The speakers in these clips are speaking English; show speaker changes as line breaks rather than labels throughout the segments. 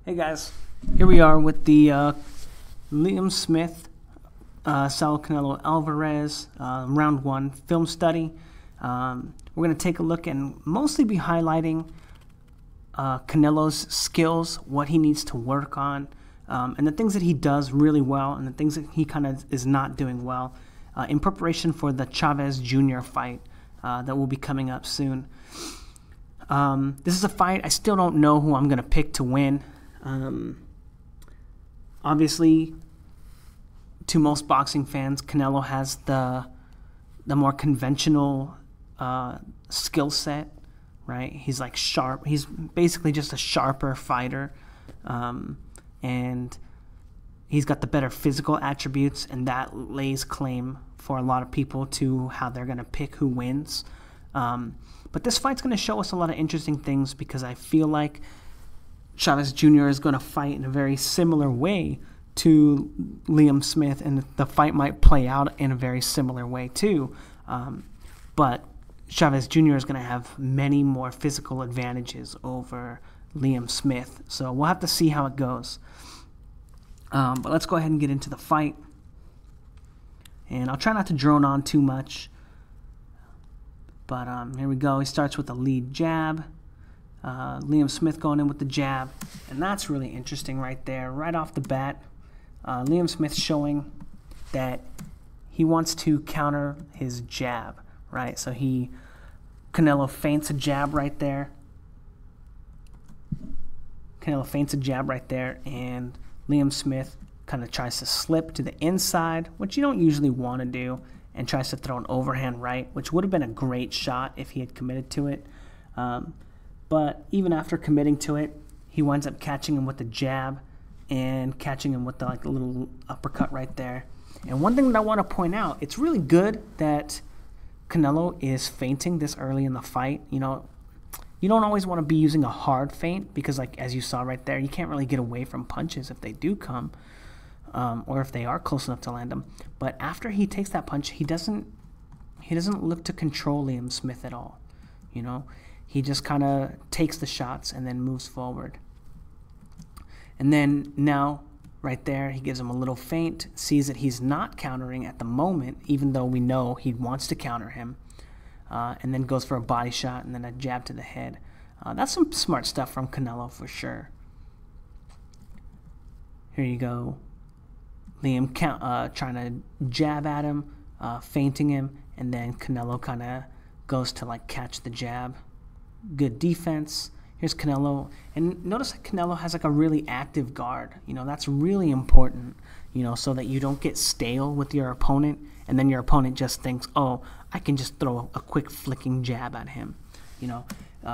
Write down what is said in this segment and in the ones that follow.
Hey guys, here we are with the Liam Smith, Saul Canelo Alvarez round 1 film study. We're going to take a look and mostly be highlighting Canelo's skills, what he needs to work on, and the things that he does really well and the things that he kind of is not doing well in preparation for the Chavez Jr. fight that will be coming up soon. This is a fight I still don't know who I'm going to pick to win. Obviously, to most boxing fans, Canelo has the more conventional skill set, right? He's like sharp. He's basically just a sharper fighter, and he's got the better physical attributes, and that lays claim for a lot of people to how they're going to pick who wins. But this fight's going to show us a lot of interesting things because I feel like Chavez Jr. is going to fight in a very similar way to Liam Smith, and the fight might play out in a very similar way too. But Chavez Jr. is going to have many more physical advantages over Liam Smith, so we'll have to see how it goes. But let's go ahead and get into the fight, and I'll try not to drone on too much. But here we go. He starts with a lead jab. Liam Smith going in with the jab, and that's really interesting right there, right off the bat. Liam Smith showing that he wants to counter his jab, right? So Canelo feints a jab right there. Canelo feints a jab right there, and Liam Smith kind of tries to slip to the inside, which you don't usually want to do, and tries to throw an overhand right, which would have been a great shot if he had committed to it. But even after committing to it, he winds up catching him with the jab and catching him with the little uppercut right there. And one thing that I want to point out, it's really good that Canelo is feinting this early in the fight. You know, you don't always want to be using a hard feint because, as you saw right there, you can't really get away from punches if they do come, or if they are close enough to land them. But after he takes that punch, he doesn't look to control Liam Smith at all. You know, he just kind of takes the shots and then moves forward. And then now, right there, he gives him a little feint, sees that he's not countering at the moment, even though we know he wants to counter him, and then goes for a body shot and then a jab to the head. That's some smart stuff from Canelo for sure. Here you go. Liam trying to jab at him, feinting him, and then Canelo kind of goes to catch the jab. Good defense. Here's Canelo, and notice that Canelo has a really active guard. You know, that's really important, you know, so that you don't get stale with your opponent, and then your opponent just thinks, oh, I can just throw a quick flicking jab at him, you know,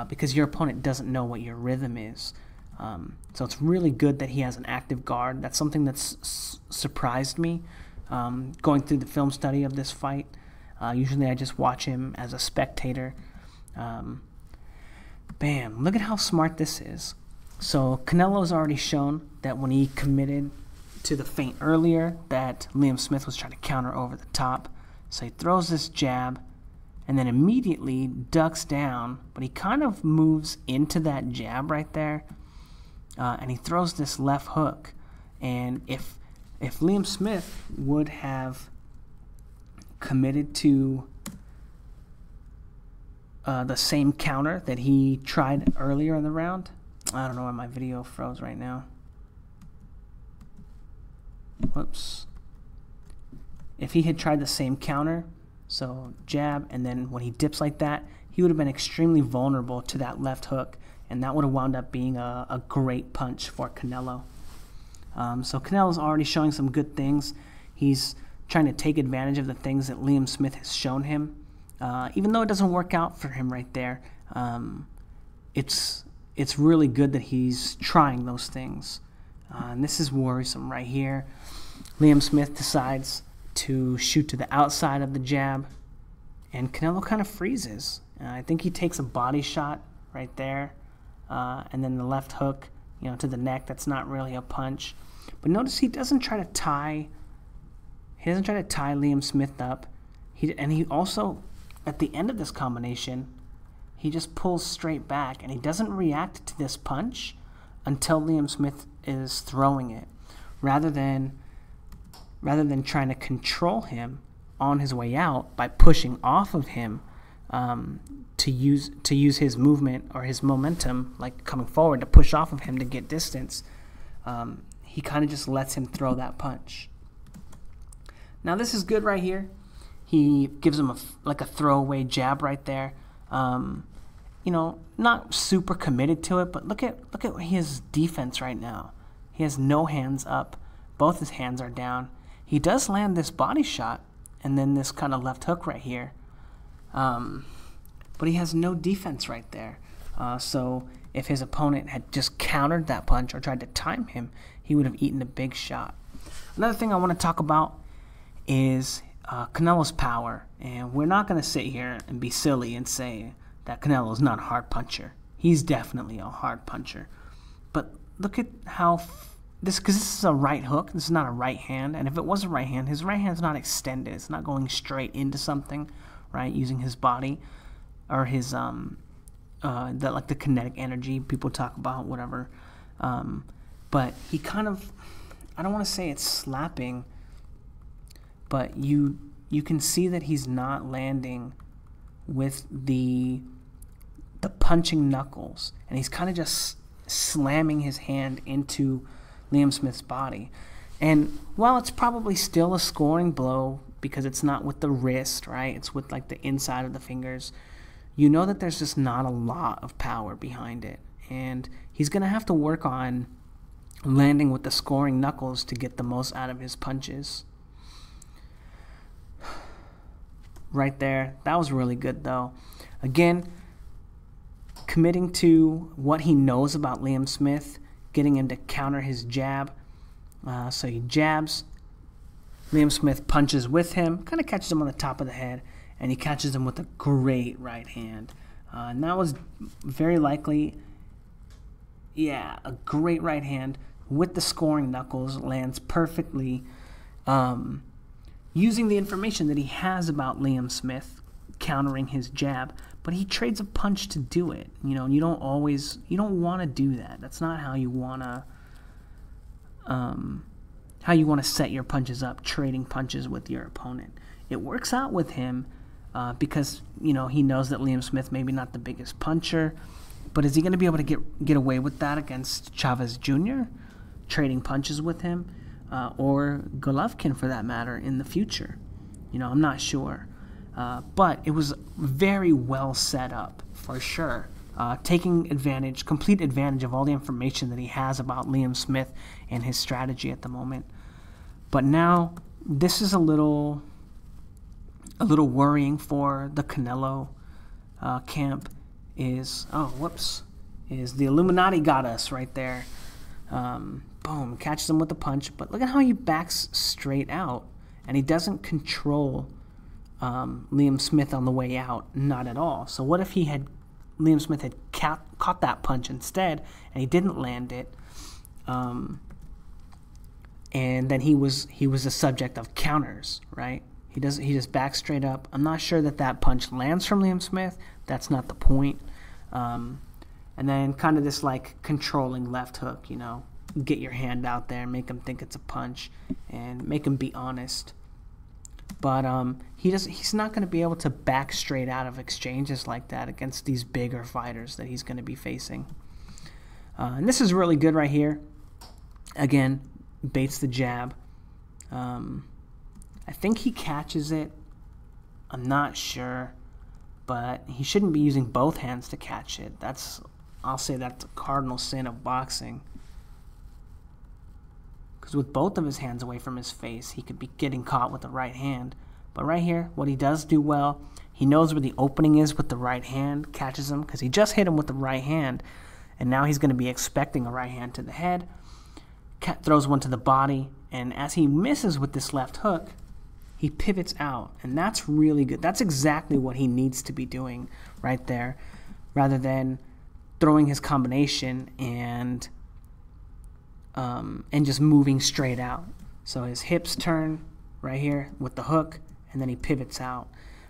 because your opponent doesn't know what your rhythm is. So it's really good that he has an active guard. That's something that's surprised me going through the film study of this fight. Usually I just watch him as a spectator. Bam, look at how smart this is. So Canelo's already shown that when he committed to the feint earlier, that Liam Smith was trying to counter over the top. So he throws this jab and then immediately ducks down, but he kind of moves into that jab right there, and he throws this left hook. And if Liam Smith would have committed to the same counter that he tried earlier in the round. I don't know why my video froze right now. Whoops. If he had tried the same counter, so jab, and then when he dips like that, he would have been extremely vulnerable to that left hook, and that would have wound up being a great punch for Canelo. So Canelo's already showing some good things. He's trying to take advantage of the things that Liam Smith has shown him. Even though it doesn't work out for him right there, it's really good that he's trying those things. And this is worrisome right here. Liam Smith decides to shoot to the outside of the jab, and Canelo kind of freezes. I think he takes a body shot right there, and then the left hook, you know, to the neck. That's not really a punch. But notice he doesn't try to tie. He doesn't try to tie Liam Smith up. He also, at the end of this combination, he just pulls straight back, and he doesn't react to this punch. until Liam Smith is throwing it, rather than trying to control him on his way out by pushing off of him, to use his movement or his momentum, like coming forward, to push off of him to get distance. He kind of just lets him throw that punch. Now this is good right here. He gives him like a throwaway jab right there. You know, not super committed to it, but look at his defense right now. He has no hands up. Both his hands are down. He does land this body shot and then this kind of left hook right here. But he has no defense right there. So if his opponent had just countered that punch or tried to time him, he would have eaten a big shot. Another thing I want to talk about is Canelo's power. And we're not going to sit here and be silly and say that Canelo's not a hard puncher. He's definitely a hard puncher. But look at how because this is a right hook. This is not a right hand. And if it was a right hand, his right hand's not extended. It's not going straight into something, right? Using his body or his like the kinetic energy people talk about, whatever. But he kind of, I don't want to say it's slapping, but you can see that he's not landing with the punching knuckles, and he's kind of just slamming his hand into Liam Smith's body. And while it's probably still a scoring blow because it's not with the wrist, right? It's with like the inside of the fingers. You know that there's just not a lot of power behind it, and he's going to have to work on landing with the scoring knuckles to get the most out of his punches. Right there. That was really good, though. Again, committing to what he knows about Liam Smith, getting him to counter his jab. So he jabs. Liam Smith punches with him, kind of catches him on the top of the head, and he catches him with a great right hand. And that was very likely, a great right hand with the scoring knuckles, lands perfectly, using the information that he has about Liam Smith, countering his jab, but he trades a punch to do it. You know, you don't want to do that. That's not how you want to set your punches up, trading punches with your opponent. It works out with him because, you know, he knows that Liam Smith maybe not the biggest puncher, but is he going to be able to get away with that against Chavez Jr., trading punches with him? Or Golovkin, for that matter, in the future. You know, I'm not sure. But it was very well set up, for sure. Taking complete advantage of all the information that he has about Liam Smith and his strategy at the moment. But now, this is a little worrying for the Canelo camp. Is the Illuminati got us right there. Boom, catches him with a punch, but look at how he backs straight out, and he doesn't control Liam Smith on the way out, not at all. So what if Liam Smith had caught that punch instead, and he didn't land it, and then he was a subject of counters, right? He just backs straight up. I'm not sure that punch lands from Liam Smith. That's not the point. And then kind of this like controlling left hook, you know. Get your hand out there, make him think it's a punch, and make him be honest. But he's not going to be able to back straight out of exchanges like that against these bigger fighters that he's going to be facing. And this is really good right here. Again, baits the jab. I think he catches it. I'm not sure, but he shouldn't be using both hands to catch it. I'll say that's a cardinal sin of boxing. Because with both of his hands away from his face, he could be getting caught with the right hand. But right here, what he does do well, he knows where the opening is with the right hand, catches him, because he just hit him with the right hand, and now he's going to be expecting a right hand to the head, throws one to the body, and as he misses with this left hook, he pivots out, and that's really good. That's exactly what he needs to be doing right there, rather than throwing his combination and just moving straight out. So his hips turn right here with the hook, and then he pivots out.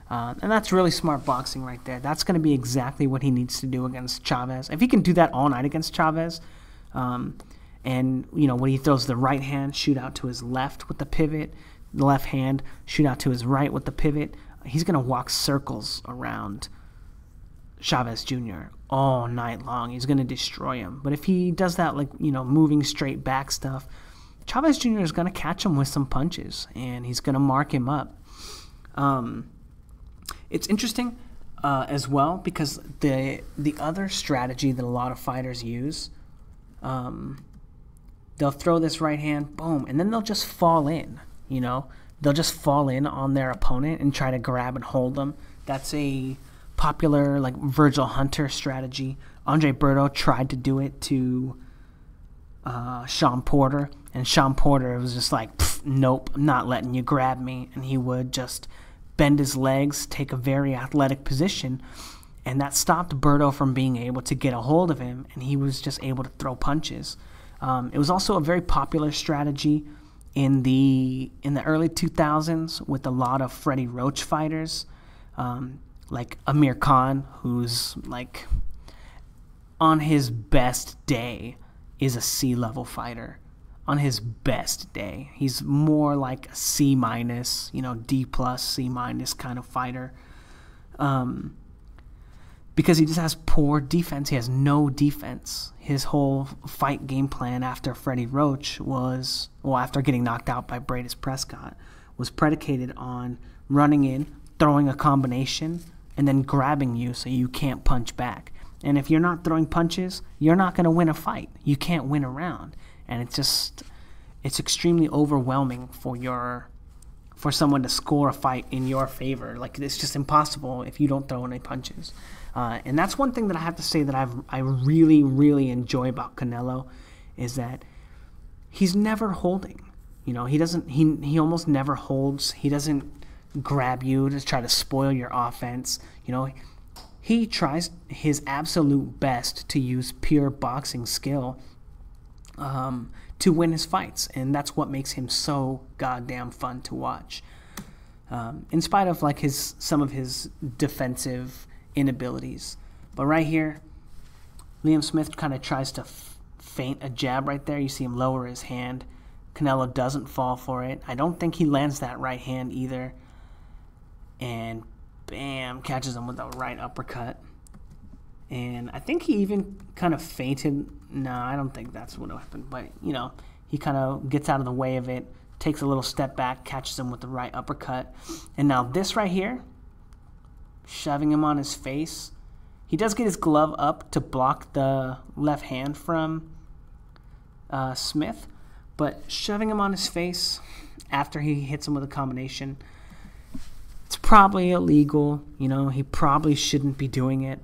And that's really smart boxing right there. That's going to be exactly what he needs to do against Chavez. If he can do that all night against Chavez, And, you know, when he throws the right hand, shoot out to his left with the pivot, the left hand, shoot out to his right with the pivot, he's going to walk circles around Chavez Jr. all night long. He's going to destroy him. But if he does that, like, you know, moving straight back stuff, Chavez Jr. is going to catch him with some punches, and he's going to mark him up. It's interesting as well because the other strategy that a lot of fighters use, they'll throw this right hand, boom, and then they'll just fall in, you know. They'll just fall in on their opponent and try to grab and hold them. That's a popular, like, Virgil Hunter strategy. Andre Berto tried to do it to Sean Porter, and Sean Porter was just like, nope, I'm not letting you grab me. And he would just bend his legs, take a very athletic position, and that stopped Berto from being able to get a hold of him, and he was just able to throw punches. It was also a very popular strategy in the early 2000s with a lot of Freddie Roach fighters, like Amir Khan, who's like on his best day is a C-level fighter. On his best day, he's more like a C-, you know, D+, C- kind of fighter. Because he just has poor defense. He has no defense. His whole fight game plan after Freddie Roach was, well, after getting knocked out by Bradis Prescott, was predicated on running in, throwing a combination, and then grabbing you so you can't punch back. And if you're not throwing punches, you're not going to win a fight. You can't win a round. And it's extremely overwhelming for someone to score a fight in your favor. Like, it's just impossible if you don't throw any punches. And that's one thing that I have to say that I really, really enjoy about Canelo is that he's never holding. You know, he almost never holds. He doesn't grab you to try to spoil your offense. You know, he tries his absolute best to use pure boxing skill to win his fights, and that's what makes him so goddamn fun to watch. In spite of like some of his defensive inabilities. But right here, Liam Smith kind of tries to feint a jab right there. You see him lower his hand. Canelo doesn't fall for it. I don't think he lands that right hand either. And bam, catches him with a right uppercut. And I think he even kind of feinted. No, I don't think that's what happened. But, you know, he kind of gets out of the way of it, takes a little step back, catches him with the right uppercut. And now this right here, shoving him on his face. He does get his glove up to block the left hand from Smith, but shoving him on his face after he hits him with a combination, it's probably illegal. You know, he probably shouldn't be doing it.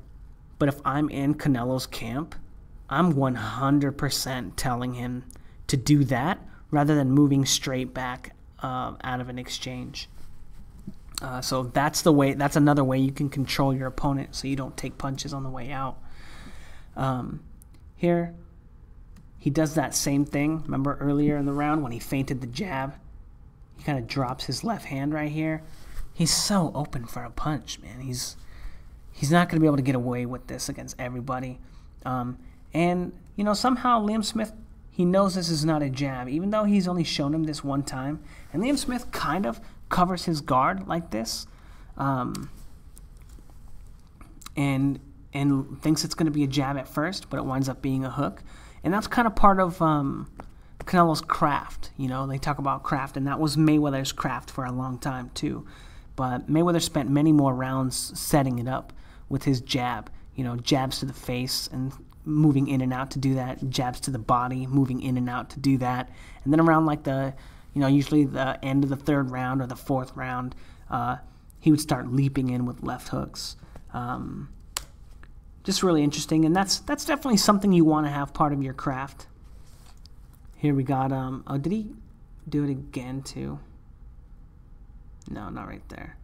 But if I'm in Canelo's camp, I'm 100% telling him to do that rather than moving straight back out of an exchange. So that's the way. That's another way you can control your opponent so you don't take punches on the way out. Here, he does that same thing. Remember earlier in the round when he feinted the jab? He kind of drops his left hand right here. He's so open for a punch, man. He's not going to be able to get away with this against everybody. And, you know, somehow Liam Smith, he knows this is not a jab, even though he's only shown him this one time. And Liam Smith kind of covers his guard like this and thinks it's going to be a jab at first, but it winds up being a hook. And that's kind of part of Canelo's craft. You know, they talk about craft, and that was Mayweather's craft for a long time too. But Mayweather spent many more rounds setting it up with his jab. You know, jabs to the face and moving in and out to do that, jabs to the body, moving in and out to do that. And then around like usually the end of the third round or the fourth round, he would start leaping in with left hooks. Just really interesting, and that's definitely something you want to have part of your craft. Here we got, oh, did he do it again too? No, not right there.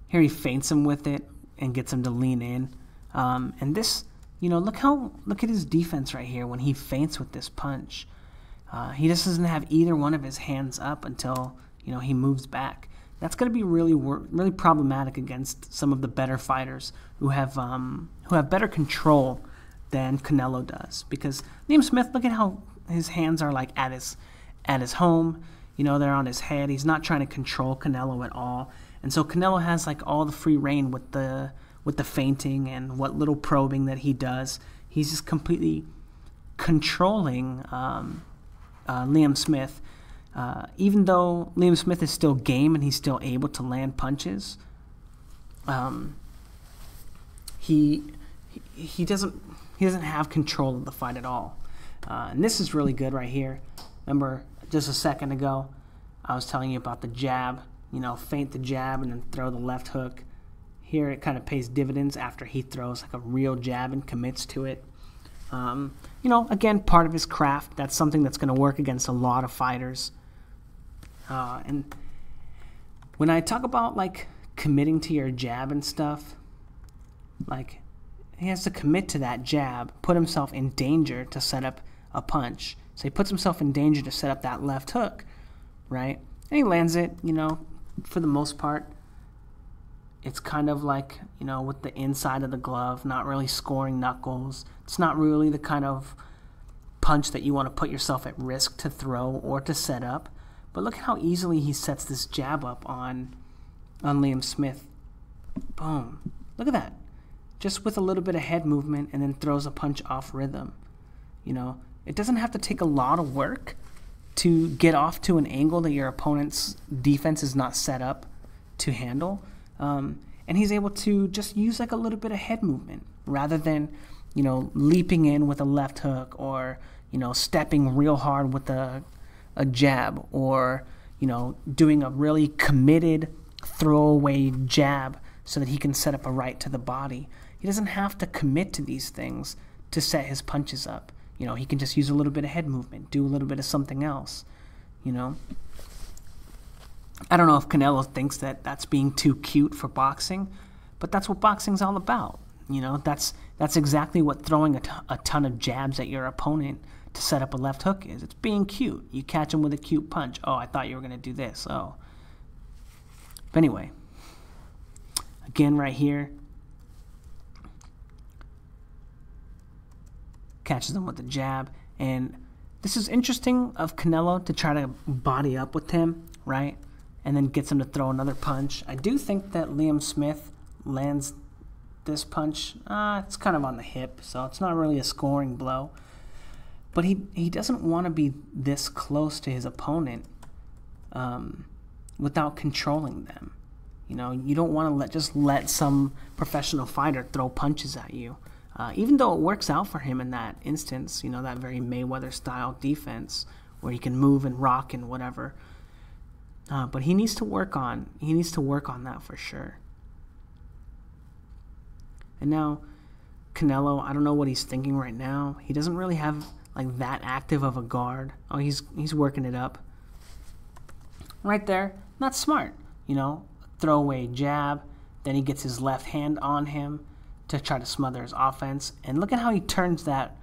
Here he feints him with it and gets him to lean in. And this, you know, look at his defense right here when he feints with this punch. He just doesn't have either one of his hands up until, you know, he moves back. That's going to be really problematic against some of the better fighters who have better control than Canelo does, because Liam Smith, look at how his hands are like at his home. You know, they're on his head. He's not trying to control Canelo at all. And so Canelo has like all the free reign with the feinting and what little probing that he does. He's just completely controlling Liam Smith. Even though Liam Smith is still game and he's still able to land punches, he doesn't have control of the fight at all. And this is really good right here. Remember, just a second ago, I was telling you about the jab. You know, feint the jab and then throw the left hook. Here it kind of pays dividends after he throws like a real jab and commits to it. You know, again, part of his craft. That's something that's going to work against a lot of fighters. And when I talk about like committing to your jab and stuff, like he has to commit to that jab, put himself in danger to set up a punch. So he puts himself in danger to set up that left hook, right? And he lands it, you know, for the most part. It's kind of like, you know, with the inside of the glove, not really scoring knuckles. It's not really the kind of punch that you want to put yourself at risk to throw or to set up. But look at how easily he sets this jab up on Liam Smith. Boom. Look at that. Just with a little bit of head movement, and then throws a punch off rhythm. You know, it doesn't have to take a lot of work to get off to an angle that your opponent's defense is not set up to handle. And he's able to just use like a little bit of head movement rather than, you know, leaping in with a left hook, or, you know, stepping real hard with a jab, or, you know, doing a really committed throwaway jab so that he can set up a right to the body. He doesn't have to commit to these things to set his punches up. You know, he can just use a little bit of head movement, do a little bit of something else, you know. I don't know if Canelo thinks that that's being too cute for boxing, but that's what boxing's all about. You know, that's exactly what throwing a ton of jabs at your opponent to set up a left hook is. It's being cute. You catch him with a cute punch. Oh, I thought you were going to do this. Oh. But anyway, again right here, catches him with the jab. And this is interesting of Canelo to try to body up with him, right? And then gets him to throw another punch. I do think that Liam Smith lands this punch. It's kind of on the hip, so it's not really a scoring blow. But he doesn't want to be this close to his opponent without controlling them. You know, you don't want to just let some professional fighter throw punches at you. Even though it works out for him in that instance, you know, that very Mayweather-style defense where he can move and rock and whatever. But he needs to work on that for sure. And now, Canelo, I don't know what he's thinking right now. He doesn't really have like that active of a guard. Oh, he's working it up. Right there, not smart. You know, throwaway jab. Then he gets his left hand on him to try to smother his offense. And look at how he turns that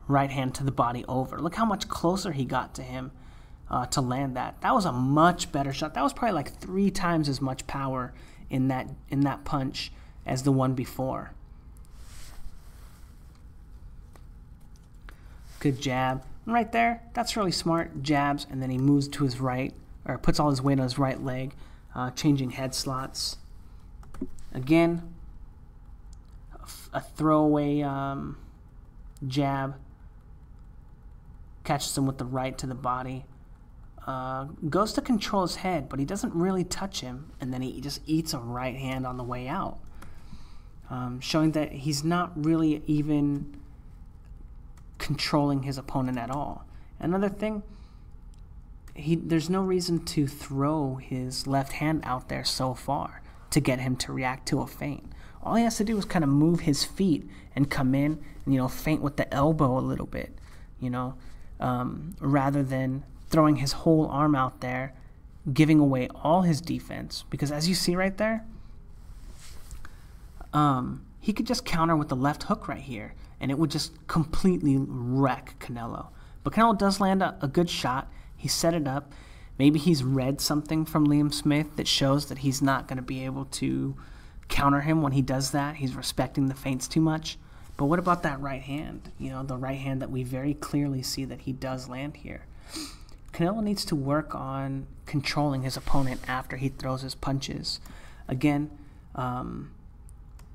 right hand to the body over. Look how much closer he got to him to land that. That was a much better shot. That was probably like 3 times as much power in that punch as the one before. Good jab. And right there, that's really smart. Jabs, and then he moves to his right, or puts all his weight on his right leg, changing head slots. Again, a throwaway jab. Catches him with the right to the body. Goes to control his head, but he doesn't really touch him, and then he just eats a right hand on the way out, showing that he's not really even controlling his opponent at all. Another thing, there's no reason to throw his left hand out there so far to get him to react to a feint. All he has to do is kind of move his feet and come in and, you know, feint with the elbow a little bit, you know, rather than throwing his whole arm out there, giving away all his defense. Because as you see right there, he could just counter with the left hook right here, and it would just completely wreck Canelo. But Canelo does land a good shot. He set it up. Maybe he's read something from Liam Smith that shows that he's not going to be able to counter him when he does that. He's respecting the feints too much. But what about that right hand? You know, the right hand that we very clearly see that he does land here. Canelo needs to work on controlling his opponent after he throws his punches. Again,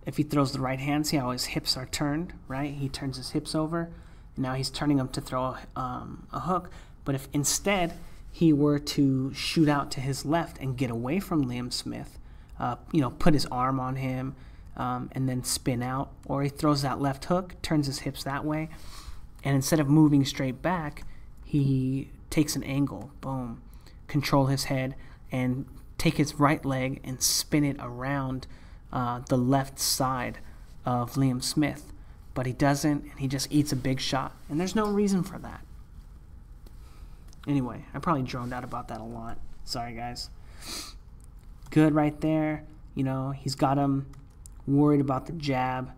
if he throws the right hand, see how his hips are turned, right? He turns his hips over. Now he's turning them to throw a hook. But if instead he were to shoot out to his left and get away from Liam Smith, you know, put his arm on him and then spin out, or he throws that left hook, turns his hips that way, and instead of moving straight back, he takes an angle, boom, control his head, and take his right leg and spin it around the left side of Liam Smith. But he doesn't, and he just eats a big shot. And there's no reason for that. Anyway, I probably droned out about that a lot. Sorry, guys. Good right there. You know, he's got him worried about the jab.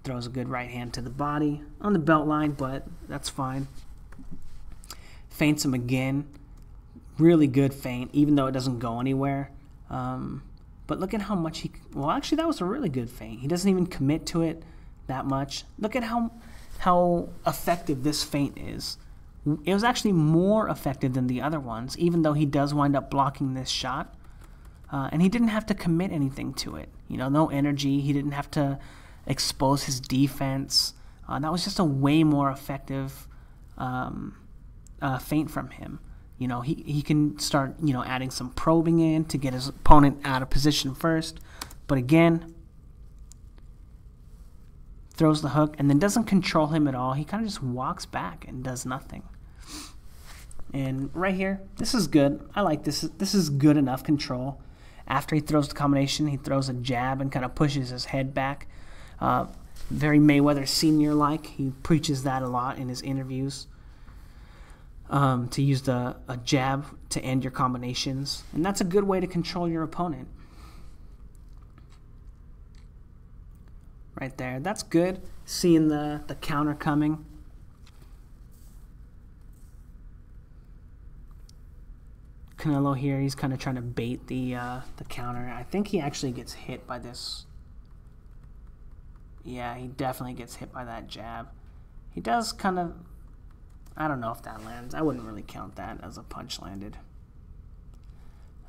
Throws a good right hand to the body on the belt line, but that's fine. Feints him again. Really good feint, even though it doesn't go anywhere. But look at how much he... Well, actually, that was a really good feint. He doesn't even commit to it that much. Look at how effective this feint is. It was actually more effective than the other ones, even though he does wind up blocking this shot. And he didn't have to commit anything to it. You know, no energy. He didn't have to expose his defense. That was just a way more effective feint from him. You know, he can start, you know, adding some probing in to get his opponent out of position first. But again, throws the hook and then doesn't control him at all. He kind of just walks back and does nothing. And right here, this is good. I like this. This is good enough control. After he throws the combination, he throws a jab and kind of pushes his head back. Very Mayweather Senior-like. He preaches that a lot in his interviews. To use a jab to end your combinations. And that's a good way to control your opponent. Right there. That's good. Seeing the counter coming. Canelo here, he's kind of trying to bait the counter. I think he actually gets hit by this. Yeah, he definitely gets hit by that jab. He does kind of... I don't know if that lands. I wouldn't really count that as a punch landed.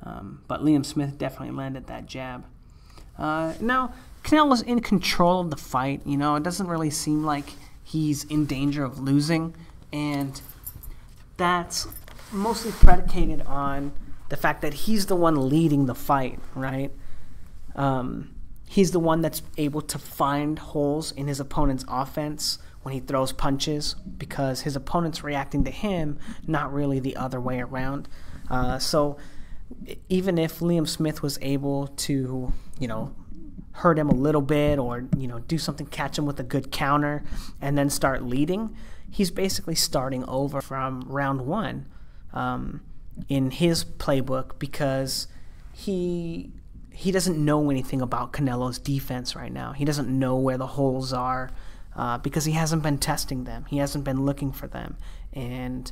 But Liam Smith definitely landed that jab. Now, Canelo's in control of the fight. You know, it doesn't really seem like he's in danger of losing. And that's mostly predicated on the fact that he's the one leading the fight, right? He's the one that's able to find holes in his opponent's offense when he throws punches, because his opponent's reacting to him, not really the other way around. So even if Liam Smith was able to, you know, hurt him a little bit, or, you know, do something, catch him with a good counter, and then start leading, he's basically starting over from round one in his playbook, because he doesn't know anything about Canelo's defense right now. He doesn't know where the holes are, because he hasn't been testing them. He hasn't been looking for them. And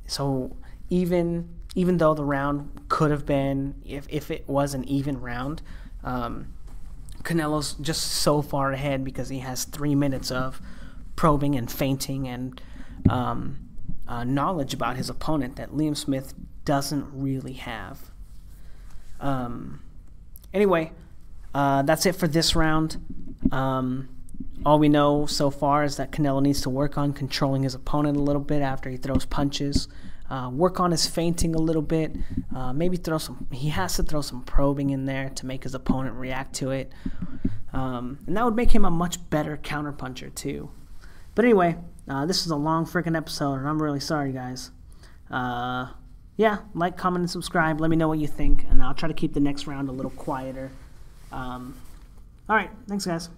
so even though the round could have been, if it was an even round, Canelo's just so far ahead because he has 3 minutes of probing and feinting and knowledge about his opponent that Liam Smith doesn't really have. Anyway, that's it for this round. All we know so far is that Canelo needs to work on controlling his opponent a little bit after he throws punches. Work on his feinting a little bit. Maybe he has to throw some probing in there to make his opponent react to it. And that would make him a much better counterpuncher too. But anyway, this is a long freaking episode, and I'm really sorry, guys. Yeah, like, comment, and subscribe. Let me know what you think, and I'll try to keep the next round a little quieter. All right, thanks, guys.